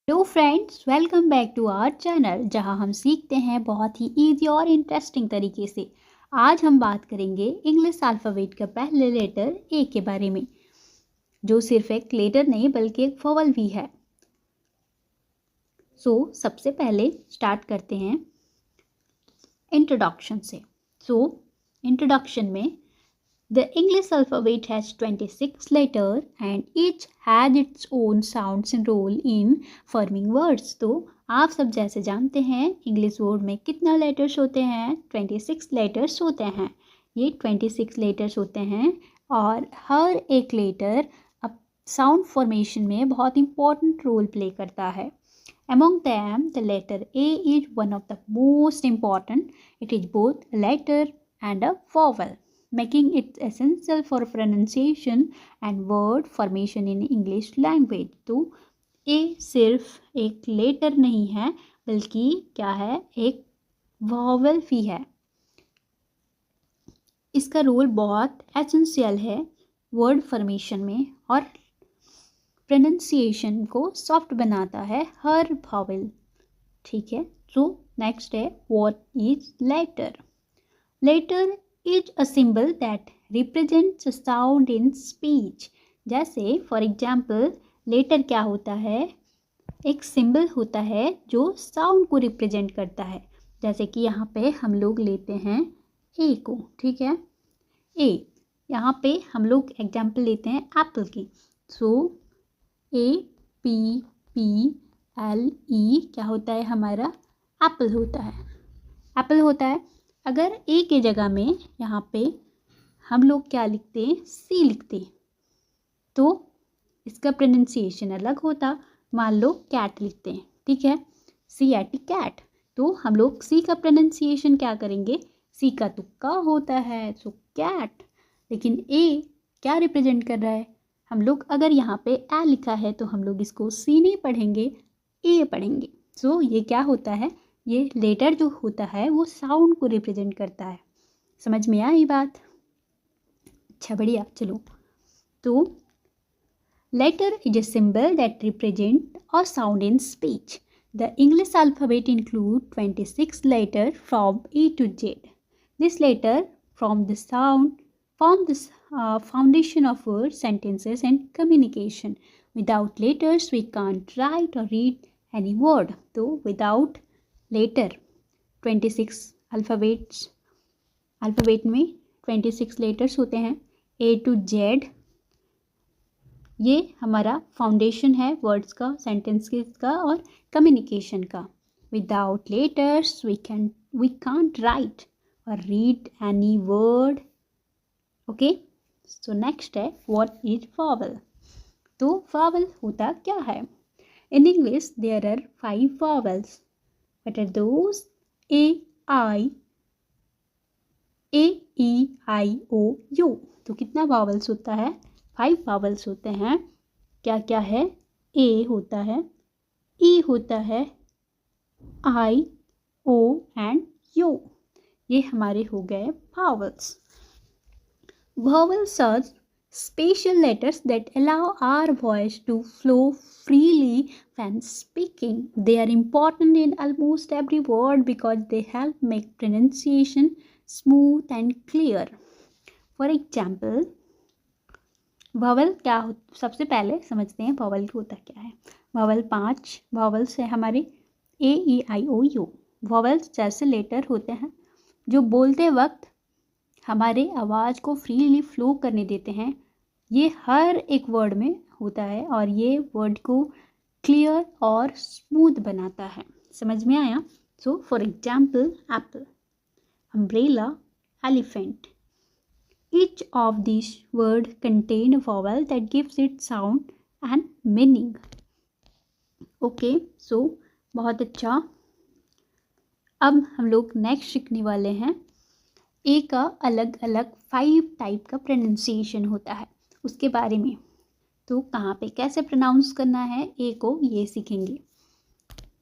Hello friends, welcome back to our channel जहां हम सीखते हैं बहुत ही इजी और इंटरेस्टिंग तरीके से। आज हम बात करेंगे इंग्लिश अल्फ़ाबेट का पहले लेटर ए के बारे में, जो सिर्फ एक लेटर नहीं बल्कि एक वोवल भी है। सबसे पहले स्टार्ट करते हैं इंट्रोडक्शन से। इंट्रोडक्शन में The English alphabet has 26 letters and each has its own sounds and role in forming words. तो आप सब जैसे जानते हैं इंग्लिश वर्ड में कितना लेटर्स होते हैं? 26 लेटर्स होते हैं। ये 26 लेटर्स होते हैं और हर एक लेटर अब साउंड फॉर्मेशन में बहुत इंपॉर्टेंट रोल प्ले करता है। Among them, the letter A is one of the most important. It is both a letter and a vowel, making it essential for pronunciation and word formation in English language. तो A सिर्फ एक letter नहीं है बल्कि क्या है, एक vowel भी है। इसका रोल बहुत एसेंशियल है वर्ड फॉर्मेशन में और प्रोनाउंसिएशन को सॉफ्ट बनाता है हर वॉवल। ठीक है, नेक्स्ट है what is letter. Letter is a symbol that represents a sound in speech. जैसे फॉर एग्जाम्पल लेटर क्या होता है? एक सिंबल होता है जो साउंड को रिप्रेजेंट करता है। जैसे कि यहाँ पे हम लोग लेते हैं ए को, ठीक है, ए। यहाँ पे हम लोग एग्जाम्पल लेते हैं एप्पल की। APPLE क्या होता है? हमारा एप्पल होता है, एप्पल होता है। अगर ए के जगह में यहाँ पे हम लोग क्या लिखते हैं? सी लिखते, तो इसका प्रोनाउंसिएशन अलग होता। मान लो कैट लिखते हैं, ठीक है, CAT कैट, तो हम लोग सी का प्रोनाउंसिएशन क्या करेंगे? सी का तुक्का होता है, कैट। लेकिन ए क्या रिप्रेजेंट कर रहा है? हम लोग अगर यहाँ पे ए लिखा है तो हम लोग इसको सी नहीं पढ़ेंगे, ए पढ़ेंगे। ये क्या होता है? ये लेटर जो होता है वो साउंड को रिप्रेजेंट करता है। समझ में आई बात? अच्छा, बढ़िया। चलो, तो letter is a symbol that represent a sound in speech. The English alphabet include 26 letter from E to Z. This letter from the sound form the foundation of words, sentences and communication. Without letters we can't write or read any word. तो without letter 26 alphabet में 26 letters होते हैं A to Z। ये हमारा foundation है words का, sentences का और कम्युनिकेशन का। Without letters we can't write और read any word. Okay, next है व्हाट इज वॉवल। तो वॉवल होता क्या है? In English there are 5 vowels. What are those? A, E, I, O, U. तो कितना वावल्स होता है? 5 वावल्स होते हैं। क्या क्या है? A होता है, E होता है, I, O and U। ये हमारे हो गए vowels. Vowels are special letters that allow our voice to flow freely when speaking. They are important in almost every word because they help make pronunciation smooth and clear. For example, vowel क्या हो? सबसे पहले समझते हैं vowel होता क्या है। vowel 5 vowels है हमारे A, E, I, O, U। vowels जैसे लेटर होते हैं जो बोलते वक्त हमारे आवाज़ को फ्रीली फ्लो करने देते हैं। ये हर एक वर्ड में होता है और ये वर्ड को क्लियर और स्मूथ बनाता है। समझ में आया? For example Apple, umbrella, elephant. Each of this word contain a vowel that gives it sound and meaning. Okay, बहुत अच्छा। अब हम लोग नेक्स्ट सीखने वाले हैं ए का अलग अलग 5 टाइप का प्रोनाउंसिएशन होता है, उसके बारे में। तो कहाँ पे कैसे प्रोनाउंस करना है ए को, ये सीखेंगे।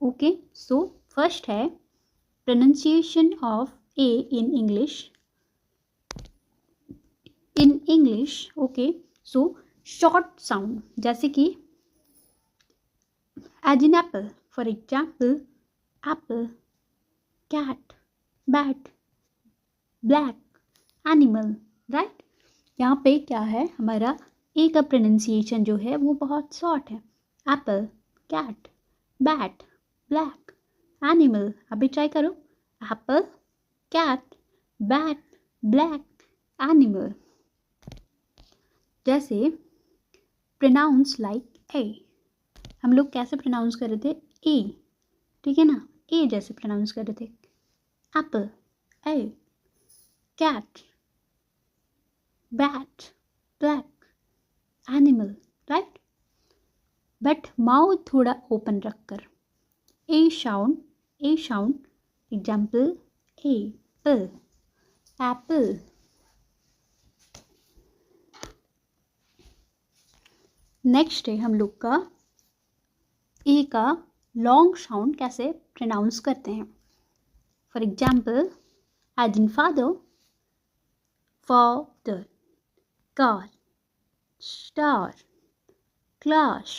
ओके, फर्स्ट है pronunciation of A in English. Okay, short sound, जैसे कि as in apple. For example apple, cat, bat, black, animal. Right. यहाँ पे क्या है, हमारा ए का प्रोनाउंसिएशन जो है वो बहुत शॉर्ट है. Apple, cat, bat, black, animal. अभी ट्राई करो. Apple, cat, bat, black, animal. जैसे प्रोनाउंस लाइक ए. हम लोग कैसे प्रोनाउंस कर रहे थे, ए. ठीक है ना, ए जैसे प्रोनाउंस कर रहे थे. Apple, A, cat, bat, black, animal. Right. But mouth थोड़ा ओपन रखकर. A sound, A sound. Example A, pal, apple. Next है हम लोग का ए का लॉन्ग साउंड कैसे प्रोनाउंस करते हैं. For example as in father, father, car, star, class,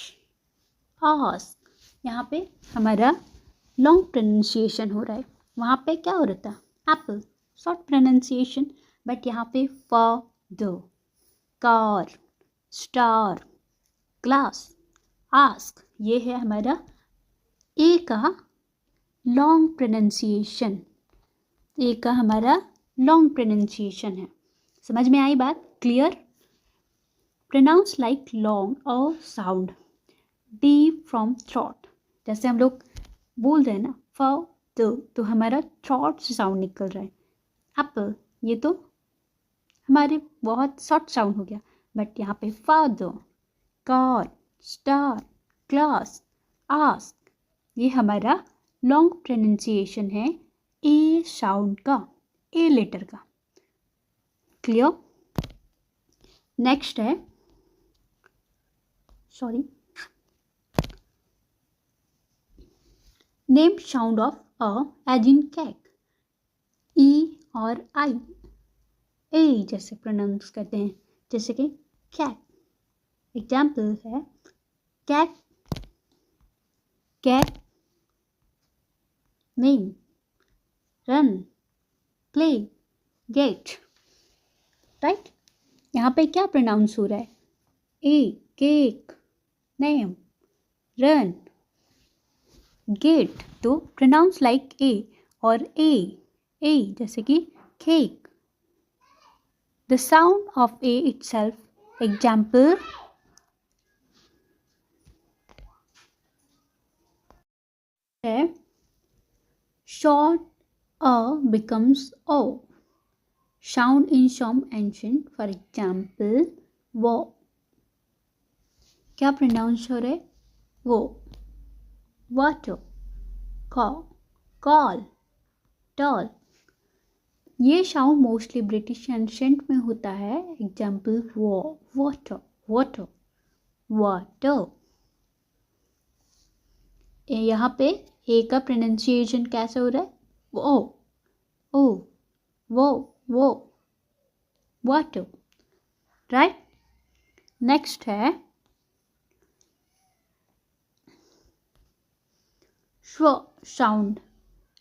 ask. यहाँ पे हमारा लॉन्ग प्रोनाउंसिएशन हो रहा है. वहाँ पे क्या हो रहा था, एप्पल, शॉर्ट प्रोनाउंसिएशन. बट यहाँ पे father, car, star, class, ask. ये है हमारा ए का लॉन्ग प्रोनाउंसिएशन. ए का हमारा लॉन्ग प्रोनाउंसिएशन है. समझ में आई बात, क्लियर. प्रोनाउंस लाइक लॉन्ग और साउंड डीप फ्रॉम थ्रोट. जैसे हम लोग बोल रहे हैं ना फादर, तो हमारा थ्रोट से साउंड निकल रहा है. एप्पल, ये तो हमारे बहुत शॉर्ट साउंड हो गया. बट यहाँ पे father, car, star, class, ask, ये हमारा लॉन्ग प्रोनाउंसिएशन है ए साउंड का, ए लेटर का. क्लियर. नेक्स्ट है, sorry, name sound of A as in cake. E और आई ए जैसे प्रोनाउंस करते हैं, जैसे कि कैट. एग्जाम्पल है cat, cat, name, run, play, get. Right. यहाँ पे क्या प्रोनाउंस हो रहा है, A, cake, name, run, get. तो प्रोनाउंस लाइक ए और ए जैसे कि cake. The sound of A itself. Example है short a becomes o. Sound in some ancient, for example वो. क्या प्रोनाउंस हो रहा है, वो, water, call, tall. ये साउंड मोस्टली ब्रिटिश एंशेंट में होता है. एग्जाम्पल वो, वाटर, वाटर, वाटर. यहाँ पे ए का प्रोनाउंसिएशन कैसे हो रहा है, ओ, वो, वाटर. राइट. नेक्स्ट है schwa sound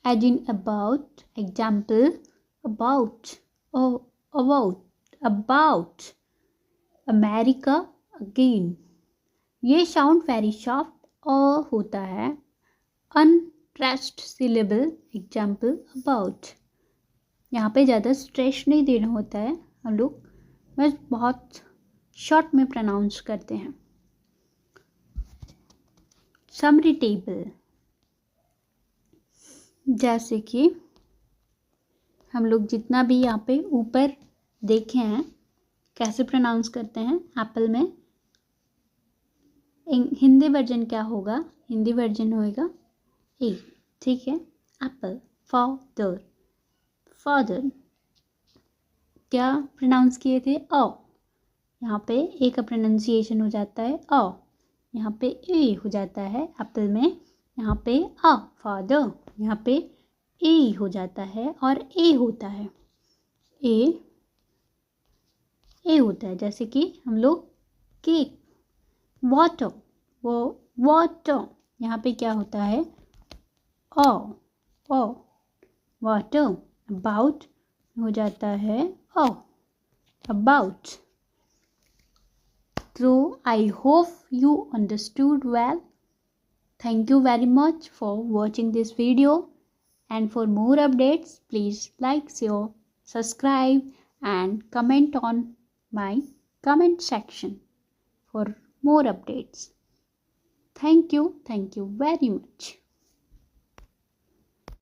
as in about. Example about, about, America, again. ये साउंड वेरी सॉफ्ट होता है, अनप्रेस्ड सिलेबल. Example about. यहाँ पे ज़्यादा स्ट्रेस नहीं देना होता है, हम लोग बस बहुत शॉर्ट में प्रोनाउंस करते हैं. समरी टेबल, जैसे कि हम लोग जितना भी यहाँ पे ऊपर देखे हैं कैसे प्रोनाउंस करते हैं. एप्पल में हिंदी वर्जन क्या होगा, हिंदी वर्जन होएगा ए. ठीक है. Apple, father, father. क्या प्रोनाउंस किए थे, ओ. यहाँ पे ए का प्रोनाउंसिएशन हो जाता है ओ. यहाँ पे ए हो जाता है एप्पल में. यहाँ पे अ, फादर. यहाँ पे ए हो जाता है और ए होता है, ए होता है. जैसे कि हम लोग केक, वाटर, वो वाटर. यहाँ पे क्या होता है, ओ ओ। वाटर, अबाउट हो जाता है ओ, about. So I hope you understood well. Thank you very much for watching this video, and for more updates please like, share, subscribe and comment on my comment section for more updates. Thank you very much.